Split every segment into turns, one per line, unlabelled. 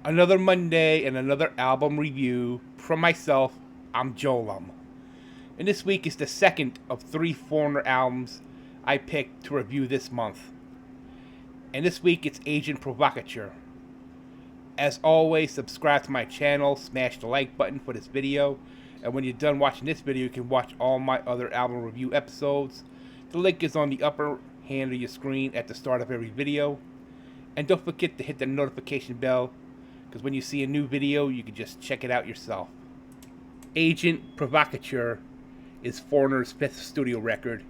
Another Monday and another album review from myself. I'm JoeLumb. And this week is the second of 3 Foreigner albums I picked to review this month. And this week it's Agent Provocateur. As always, subscribe to my channel, smash the like button for this video, and when you're done watching this video, you can watch all my other album review episodes. The link is on the upper hand of your screen at the start of every video. And don't forget to hit the notification bell, because when you see a new video, you can just check it out yourself. Agent Provocateur is Foreigner's 5th studio record,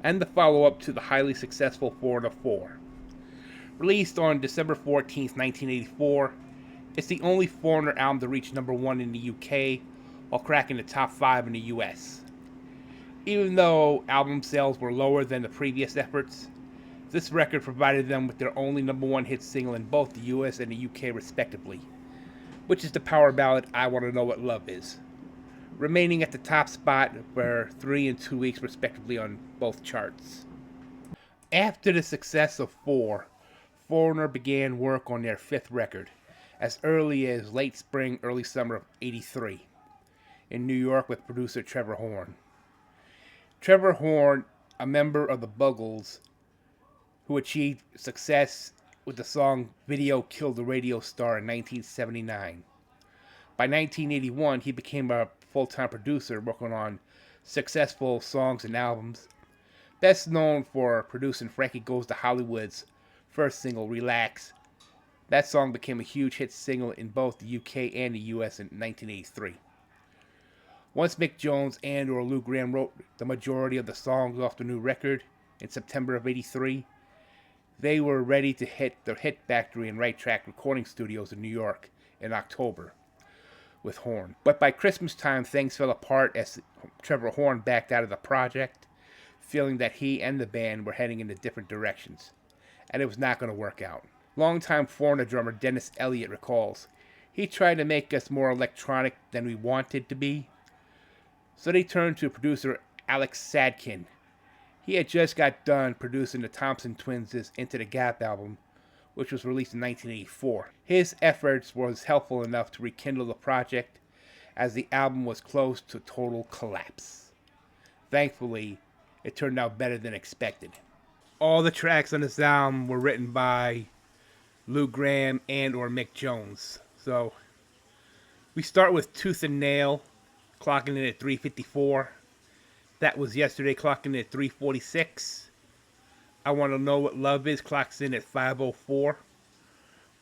and the follow-up to the highly successful Foreigner 4. Released on December 14th, 1984, it's the only Foreigner album to reach number 1 in the UK, while cracking the top 5 in the US. Even though album sales were lower than the previous efforts, this record provided them with their only number 1 hit single in both the US and the UK respectively, which is the power ballad I Want to Know What Love Is, remaining at the top spot for 3 and 2 weeks respectively on both charts. After the success of 4, Foreigner began work on their 5th record, as early as late spring, early summer of '83, in New York with producer Trevor Horn. Trevor Horn, a member of the Buggles, who achieved success with the song Video Killed the Radio Star in 1979. By 1981, he became a full-time producer working on successful songs and albums, best known for producing Frankie Goes to Hollywood's first single, Relax. That song became a huge hit single in both the UK and the US in 1983. Once Mick Jones and or Lou Gramm wrote the majority of the songs off the new record in September of '83, they were ready to hit the Hit Factory and Right Track recording studios in New York in October with Horn. But by Christmas time, things fell apart as Trevor Horn backed out of the project, feeling that he and the band were heading in different directions, and it was not going to work out. Longtime Foreigner drummer Dennis Elliott recalls, "He tried to make us more electronic than we wanted to be, so they turned to producer Alex Sadkin. He had just got done producing the Thompson Twins' Into the Gap album, which was released in 1984. His efforts was helpful enough to rekindle the project, as the album was close to total collapse. Thankfully, it turned out better than expected." All the tracks on this album were written by Lou Gramm and or Mick Jones. So we start with Tooth and Nail, clocking in at 3:54. That Was Yesterday, clocking in at 3:46. I Want to Know What Love Is clocks in at 5:04.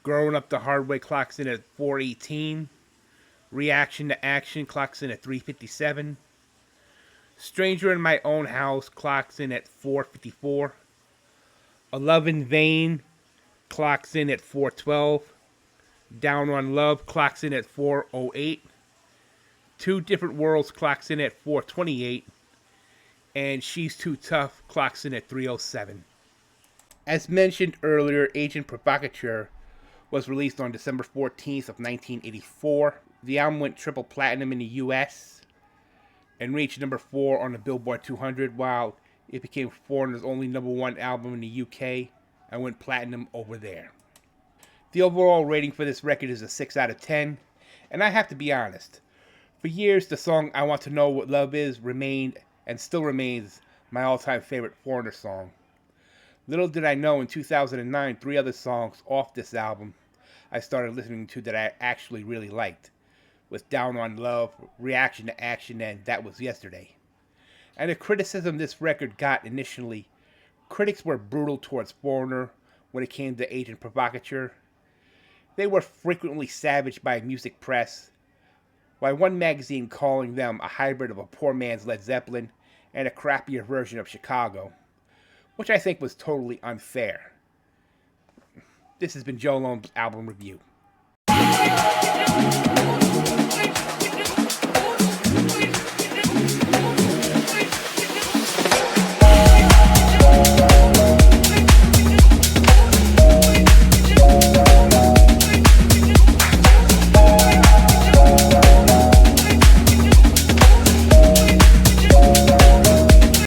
Growing Up the Hard Way clocks in at 4:18. Reaction to Action clocks in at 3:57. Stranger in My Own House clocks in at 4:54. A Love in Vain clocks in at 4:12. Down on Love clocks in at 4:08. Two Different Worlds clocks in at 4:28. And She's Too Tough clocks in at 3:07. As mentioned earlier, Agent Provocateur was released on December 14th of 1984. The album went triple platinum in the US and reached number 4 on the Billboard 200, while it became Foreigner's only number 1 album in the UK and went platinum over there. The overall rating for this record is a 6 out of 10, and I have to be honest, for years the song I Want to Know What Love Is remained and still remains my all-time favorite Foreigner song. Little did I know in 2009, 3 other songs off this album I started listening to that I actually really liked, with Down on Love, Reaction to Action, and That Was Yesterday. And the criticism this record got initially, critics were brutal towards Foreigner when it came to Agent Provocateur. They were frequently savaged by music press, by one magazine calling them a hybrid of a poor man's Led Zeppelin and a crappier version of Chicago, which I think was totally unfair. This has been JoeLumb's album review.